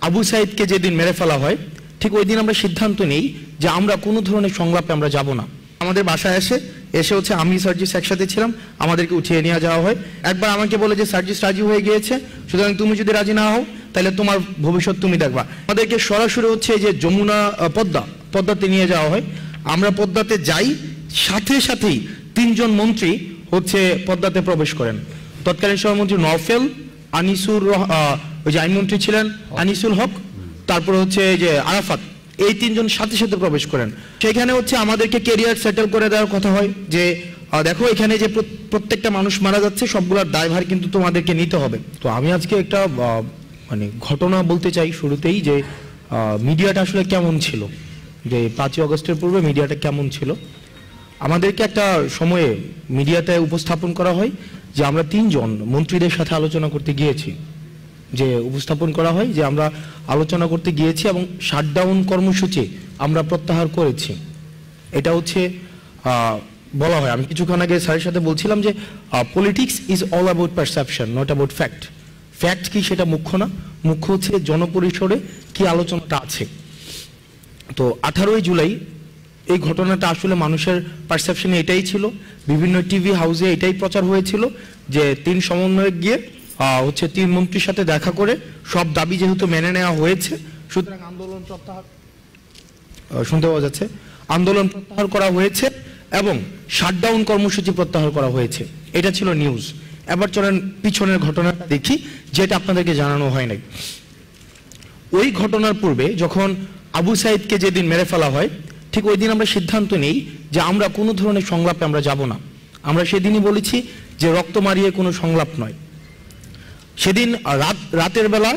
আবু সাইদকে যেদিন মেরে ফেলা হয় ঠিক ওই দিন আমরা সিদ্ধান্ত নেই যে আমরা কোনো ধরনের সংলাপে আমরা যাব না। আমাদের বাসায় এসে হচ্ছে আমি সার্জিস একসাথে ছিলাম, আমাদেরকে উঠিয়ে নিয়ে যাওয়া হয়। একবার আমাকে বলে যে সার্জিস রাজি হয়ে গিয়েছে, সুতরাং তুমি যদি রাজি না হও তাহলে তোমার ভবিষ্যৎ তুমি দেখবা। আমাদেরকে সরাসরি হচ্ছে যে যমুনা পদ্মাতে নিয়ে যাওয়া হয়। আমরা পদ্মাতে যাই, সাথে সাথেই 3 জন মন্ত্রী হচ্ছে পদ্মাতে প্রবেশ করেন। তৎকালীন সভামন্ত্রী নওফেল, আনিসুর, ওই যে আইনমন্ত্রী ছিলেন আনিসুল হক, তারপরে হচ্ছে যে আরাফাত, এই 3 জন সাথে সাথে প্রবেশ করেন। সেখানে হচ্ছে আমাদেরকে ক্যারিয়ার সেটেল করে দেওয়ার কথা হয় যে দেখো এখানে যে প্রত্যেকটা মানুষ মারা যাচ্ছে সবগুলোর দায়ভার কিন্তু তোমাদেরকে নিতে হবে। তো আমি আজকে একটা মানে ঘটনা বলতে চাই শুরুতেই, যে মিডিয়াটা আসলে কেমন ছিল, যে 5ই আগস্টের পূর্বে মিডিয়াটা কেমন ছিল। আমাদেরকে একটা সময়ে মিডিয়াতে উপস্থাপন করা হয় যে আমরা 3 জন মন্ত্রীদের সাথে আলোচনা করতে গিয়েছি, যে উপস্থাপন করা হয় যে আমরা আলোচনা করতে গিয়েছি এবং শাটডাউন কর্মসূচি আমরা প্রত্যাহার করেছি। এটা হচ্ছে বলা হয়। আমি কিছুক্ষণ আগে স্যারের সাথে বলছিলাম যে politics is all about perception, not about fact. Fact কি সেটা মুখ্য না, মুখ্য হচ্ছে জনপরিসরে কি আলোচনাটা আছে। তো 18ই জুলাই এই ঘটনাটা আসলে মানুষের পারসেপশনে এটাই ছিল, বিভিন্ন টিভি হাউসে এটাই প্রচার হয়েছিল যে 3 সমন্বয়ক গিয়ে হচ্ছে 3 মন্ত্রীর সাথে দেখা করে সব দাবি যেহেতু মেনে নেওয়া হয়েছে সুতরাং আন্দোলন প্রত্যাহার, শুনতে পাওয়া যাচ্ছে, আন্দোলন প্রত্যাহার করা হয়েছে এবং শাটডাউন কর্মসূচি প্রত্যাহার করা হয়েছে। এটা ছিল নিউজ। এবার চলেন পিছনের ঘটনাটা দেখি, যেটা আপনাদেরকে জানানো হয় নাই। ওই ঘটনার পূর্বে যখন আবু সাইদকে যেদিন মেরে ফেলা হয় ঠিক ওই দিন আমরা সিদ্ধান্ত নেই যে আমরা কোনো ধরনের সংলাপে আমরা যাব না। আমরা সেদিনই বলেছি যে রক্ত মারিয়ে কোনো সংলাপ নয়। সেদিন রাতের বেলা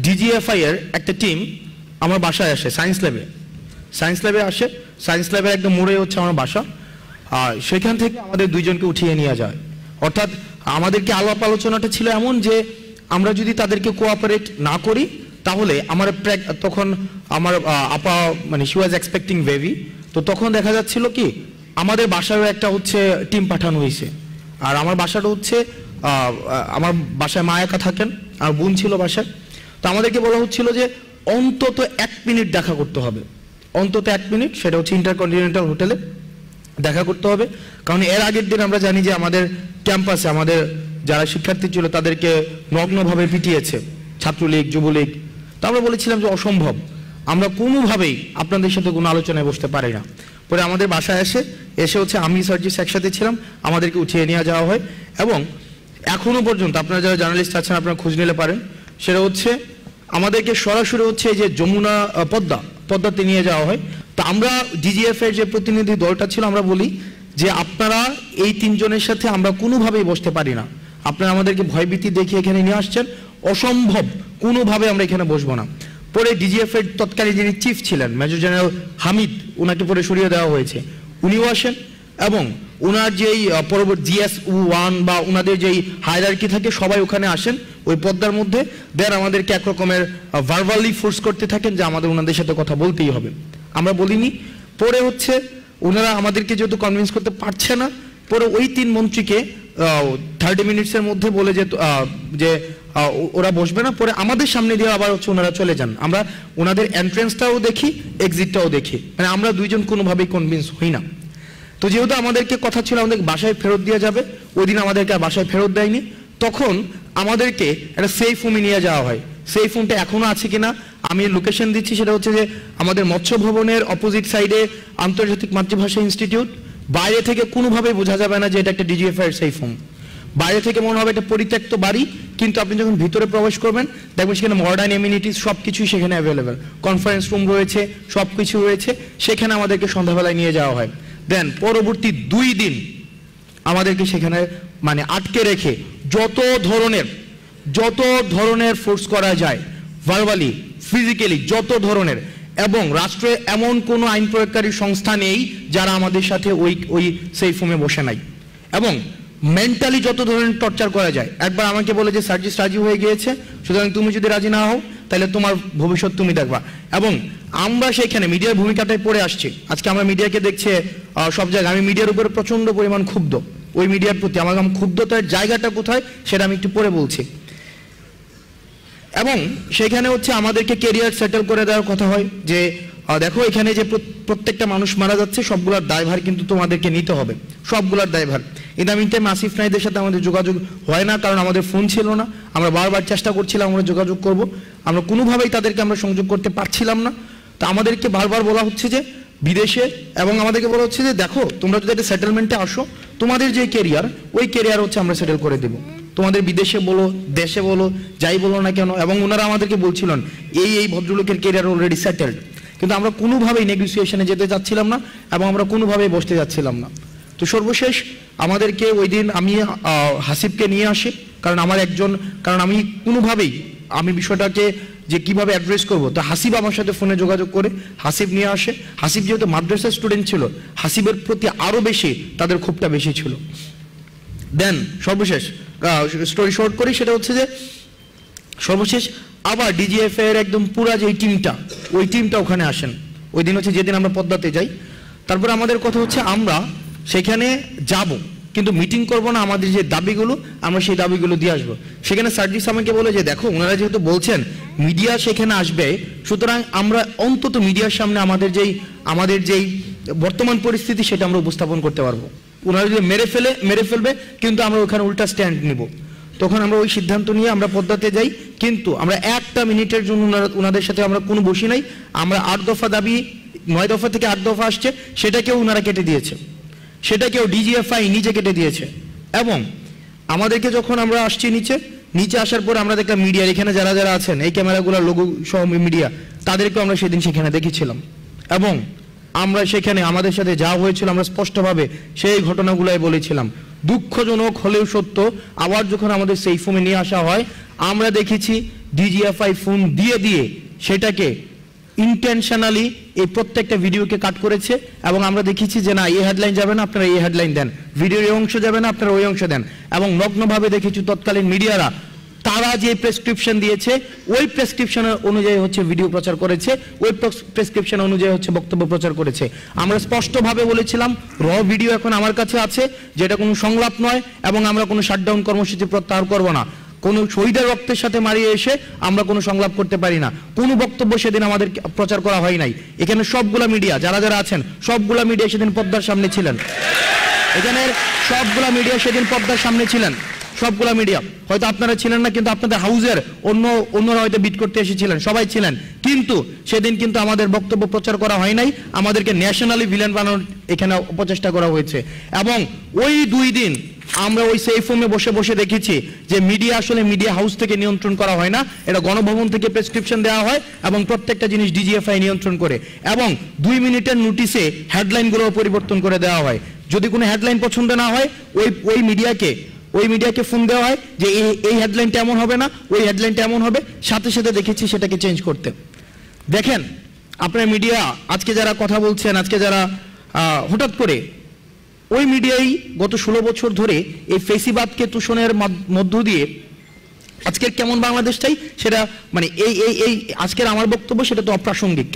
ডিজিএফআই এর একটা টিম আমার বাসায় আসে, সায়েন্স ল্যাবে আসে। সায়েন্স ল্যাবের একদম মোড়ে হচ্ছে আমার বাসা। আর সেখান থেকে আমাদের 2 জনকে উঠিয়ে নিয়ে যায়। অর্থাৎ আমাদেরকে আলাপ আলোচনাটা ছিল এমন যে আমরা যদি তাদেরকে কোঅপারেট না করি তাহলে আমার তখন আমার আপা মানে শি ওয়াজ এক্সপেক্টিং বেবি। তো তখন দেখা যাচ্ছিল কি আমাদের বাসায়ও একটা হচ্ছে টিম পাঠানো হয়েছে। আর আমার বাসাটা হচ্ছে আমার বাসায় মা একা থাকেন, আর বোন ছিল বাসায়। তো আমাদেরকে বলা হচ্ছিল যে অন্তত 1 মিনিট দেখা করতে হবে, অন্তত 1 মিনিট, সেটা হচ্ছে ইন্টারকন্টিনেন্টাল হোটেলে দেখা করতে হবে। কারণ এর আগের দিন আমরা জানি যে আমাদের ক্যাম্পাসে আমাদের যারা শিক্ষার্থী ছিল তাদেরকে নগ্নভাবে পিটিয়েছে ছাত্রলীগ, যুবলীগ। তো আমরা বলেছিলাম যে অসম্ভব, আমরা কোনোভাবেই আপনাদের সাথে কোনো আলোচনায় বসতে পারি না। পরে আমাদের বাসায় এসে হচ্ছে আমি সার্জিস একসাথে ছিলাম, আমাদেরকে উঠিয়ে নিয়ে যাওয়া হয়। এবং এখনো পর্যন্ত আপনারা যারা জার্নালিস্ট আছেন আপনারা খোঁজ নিলে পারেন, সেটা হচ্ছে আমাদেরকে সরাসরি হচ্ছে যে যমুনা পদ্মাতে নিয়ে যাওয়া হয়। তো আমরা ডিজিএফ এর যে প্রতিনিধি দলটা ছিল আমরা বলি যে আপনারা এই 3 জনের সাথে আমরা কোনোভাবেই বসতে পারি না, আপনারা আমাদেরকে ভয়ভীতি দেখিয়ে এখানে নিয়ে আসছেন, অসম্ভব, কোনোভাবে আমরা এখানে বসবো না। পরে ডিজিএফ এর তৎকালীন যিনি চিফ ছিলেন মেজর জেনারেল হামিদ, ওনাকে পরে সরিয়ে দেওয়া হয়েছে, উনিও আসেন এবং ওনার যেই পরবর্তী GS1 বা ওনাদের যেই হায়ারার্কি থাকে সবাই ওখানে আসেন ওই পদ্মার মধ্যে। দেন আমাদেরকে একরকমের ভার্বালি ফোর্স করতে থাকেন যে আমাদের ওনাদের সাথে কথা বলতেই হবে। আমরা বলিনি। পরে হচ্ছে ওনারা আমাদেরকে যেহেতু কনভিন্স করতে পারছে না, পরে ওই 3 মন্ত্রীকে 30 মিনিটসের মধ্যে বলে যে ওরা বসবে না। পরে আমাদের সামনে দিয়ে আবার হচ্ছে ওনারা চলে যান। আমরা ওনাদের এন্ট্রেন্সটাও দেখি, এক্সিটটাও দেখি, মানে আমরা 2 জন কোনোভাবেই কনভিন্স হই না। তো যেহেতু আমাদেরকে কথা ছিল আমাদেরকে বাসায় ফেরত দিয়ে যাবে, ওই দিন আমাদেরকে আর বাসায় ফেরত দেয়নি। তখন আমাদেরকে একটা সেফ হোমে নিয়ে যাওয়া হয়। সেফ হোমটা এখনো আছে কিনা আমি লোকেশন দিচ্ছি, সেটা হচ্ছে যে আমাদের মৎস্য ভবনের অপোজিট সাইডে আন্তর্জাতিক মাতৃভাষা ইনস্টিটিউট। বাইরে থেকে কোনোভাবেই বোঝা যাবে না যে এটা একটা ডিজিএফআই এর সেফ হোম। বাইরে থেকে মনে হবে এটা পরিত্যক্ত বাড়ি, কিন্তু আপনি যখন ভিতরে প্রবেশ করবেন দেখবেন সেখানে মডার্ন এমিনিটিস সব কিছুই সেখানে অ্যাভেলেবেল, কনফারেন্স রুম রয়েছে, সব কিছু রয়েছে। সেখানে আমাদেরকে সন্ধ্যাবেলায় নিয়ে যাওয়া হয়। দেন পরবর্তী 2 দিন আমাদেরকে সেখানে মানে আটকে রেখে যত ধরনের ফোর্স করা যায়, ভার্বালি, ফিজিক্যালি, যত ধরনের। এবং রাষ্ট্রে এমন কোনো আইন প্রয়োগকারী সংস্থা নেই যারা আমাদের সাথে ওই সেফ হোমে বসে নাই। এবং মেন্টালি যত ধরনের টর্চার করা যায়। একবার আমাকে বলে যে সার্জিস রাজি হয়ে গিয়েছে, সুতরাং তুমি যদি রাজি না হও তাহলে তোমার ভবিষ্যৎ তুমি দেখবা। এবং আমরা সেইখানে মিডিয়ার ভূমিকাটাই পড়ে আসছি। আজকে আমরা মিডিয়াকে দেখছি সব জায়গায়। আমি মিডিয়ার উপরে প্রচন্ড পরিমাণ ক্ষুব্ধ, ওই মিডিয়ার প্রতি আমার ক্ষুব্ধতার জায়গাটা কোথায় সেটা আমি একটু পরে বলছি। এবং সেখানে হচ্ছে আমাদেরকে কেরিয়ার সেটেল করে দেওয়ার কথা হয় যে দেখো এখানে যে প্রত্যেকটা মানুষ মারা যাচ্ছে সবগুলোর দায়ভার কিন্তু তোমাদেরকে নিতে হবে, সবগুলোর দায়ভার। In the meantime Asif নাহিদের সাথে আমাদের যোগাযোগ হয় না, কারণ আমাদের ফোন ছিল না। আমরা বারবার চেষ্টা করছিলাম আমরা যোগাযোগ করব, আমরা কোনোভাবেই তাদেরকে আমরা সংযোগ করতে পারছিলাম না। তো আমাদেরকে বারবার বলা হচ্ছে যে বিদেশে, এবং আমাদেরকে বলা হচ্ছে যে দেখো তোমরা যদি একটা সেটেলমেন্টে আসো, তোমাদের যে কেরিয়ার ওই কেরিয়ার হচ্ছে আমরা সেটেল করে দেবো, তোমাদের বিদেশে বলো দেশে বলো যাই বলো না কেন। এবং ওনারা আমাদেরকে বলছিলেন এই ভদ্রলোকের কেরিয়ার অলরেডি সেটেলড, কিন্তু আমরা কোনোভাবেই নেগোসিয়েশনে যেতে চাচ্ছিলাম না এবং আমরা কোনোভাবেই বসতে যাচ্ছিলাম না। তো সর্বশেষ আমাদেরকে ওই দিন আমি হাসিবকে নিয়ে আসি, কারণ আমি কোনোভাবেই আমি বিষয়টাকে যে কিভাবে অ্যাড্রেস করব, তো হাসিব আমার সাথে ফোনে যোগাযোগ করে হাসিব নিয়ে আসে। হাসিব যেহেতু মাদ্রাসার স্টুডেন্ট ছিল, হাসিবের প্রতি আরও বেশি তাদের ক্ষোভটা বেশি ছিল। দেন সর্বশেষ স্টোরি শর্ট করি, সেটা হচ্ছে যে সর্বশেষ আবার ডিজিএফ এর একদম পুরা যে টিমটা, ওই টিমটা ওখানে আসেন। ওই দিন হচ্ছে যেদিন আমরা পদ্মাতে যাই। তারপরে আমাদের কথা হচ্ছে আমরা সেখানে যাব, কিন্তু মিটিং করব না, আমাদের যে দাবিগুলো আমরা সেই দাবিগুলো দিয়ে আসবো। সেখানে সার্জিস আমাকে বলে যে দেখো ওনারা যেহেতু বলছেন মিডিয়া সেখানে আসবে, সুতরাং আমরা অন্তত মিডিয়ার সামনে আমাদের যেই বর্তমান পরিস্থিতি সেটা আমরা উপস্থাপন করতে পারবো। ওনারা যদি মেরে ফেলবে, কিন্তু আমরা ওখানে উল্টা স্ট্যান্ড নিব। তখন আমরা ওই সিদ্ধান্ত নিয়ে আমরা পদ্মাতে যাই, কিন্তু আমরা একটা মিনিটের জন্য ওনাদের সাথে আমরা কোনো বসি নাই। আমরা 8 দফা দাবি, 9 দফা থেকে 8 দফা আসছে, সেটাকেও ওনারা কেটে দিয়েছে, সেটাকেও ডিজিএফআই নিজে কেটে দিয়েছে। এবং আমাদেরকে যখন আমরা আসছি নিচে আসার পর আমরা দেখলাম মিডিয়ার এখানে যারা যারা আছেন, এই ক্যামেরাগুলোর লোগো সহ মিডিয়া, তাদেরকেও আমরা সেদিন সেখানে দেখেছিলাম। এবং আমরা সেখানে আমাদের সাথে যা হয়েছিল আমরা স্পষ্টভাবে সেই ঘটনাগুলাই বলেছিলাম। দুঃখজনক হলেও সত্য, আবার যখন আমাদের সেই ফোনে নিয়ে আসা হয়, আমরা দেখেছি ডিজিএফআই ফোন দিয়ে সেটাকে ইন্টেনশনালি এই প্রত্যেকটা ভিডিওকে কাট করেছে। এবং আমরা দেখেছি যে না, এই হেডলাইন যাবে না, আপনারা এই হেডলাইন দেন, ভিডিওর এই অংশ যাবে না, আপনারা ওই অংশ দেন। এবং নগ্নভাবে দেখেছি তৎকালীন মিডিয়ারা তারা যে প্রেসক্রিপশন দিয়েছে ওই প্রেসক্রিপশন অনুযায়ী হচ্ছে ভিডিও প্রচার করেছে, ওই প্রেসক্রিপশন অনুযায়ী হচ্ছে বক্তব্য প্রচার করেছে। আমরা স্পষ্টভাবে বলেছিলাম র ভিডিও এখন আমার কাছে আছে, যেটা কোনো সংলাপ নয়, এবং আমরা কোনো শাটডাউন কর্মসূচি প্রত্যাহার করব না। কোনো শহীদের রক্তের সাথে মারিয়ে এসে আমরা কোনো সংলাপ করতে পারি না। কোনো বক্তব্য সেদিন আমাদের প্রচার করা হয় নাই। এখানে সবগুলা মিডিয়া যারা যারা আছেন, সবগুলা মিডিয়া সেদিন পদ্মার সামনে ছিলেন। এখানের সবগুলা মিডিয়া সেদিন পদ্মার সামনে ছিলেন, সবগুলা মিডিয়া। হয়তো আপনারা ছিলেন না, কিন্তু আপনাদের হাউজের অন্যরা হয়তো বিট করতে এসেছিলেন, সবাই ছিলেন। কিন্তু সেদিন কিন্তু আমাদের বক্তব্য প্রচার করা হয় নাই, আমাদেরকে ন্যাশনালি ভিলেন বানানোর এখানে অপচেষ্টা করা হয়েছে। এবং ওই 2 দিন আমরা ওই সেফ রুমে বসে দেখেছি যে মিডিয়া আসলে মিডিয়া হাউস থেকে নিয়ন্ত্রণ করা হয় না, এটা গণভবন থেকে প্রেসক্রিপশন দেওয়া হয় এবং প্রত্যেকটা জিনিস ডিজিএফআই নিয়ন্ত্রণ করে। এবং 2 মিনিটের নোটিশে হেডলাইনগুলো পরিবর্তন করে দেওয়া হয়। যদি কোনো হেডলাইন পছন্দ না হয়, ওই মিডিয়াকে ফোন দেওয়া হয় যে এই হেডলাইনটা এমন হবে না, ওই হেডলাইনটা এমন হবে, সাথে সাথে দেখেছি সেটাকে চেঞ্জ করতে। দেখেন আপনার মিডিয়া আজকে যারা কথা বলছেন, আজকে যারা হঠাৎ করে ওই মিডিয়াই গত 16 বছর ধরে এই ফেসিবাদকে তুষণের মধ্য দিয়ে আজকের কেমন বাংলাদেশ চাই, সেটা মানে এই আজকের আমার বক্তব্য সেটা তো অপ্রাসঙ্গিক।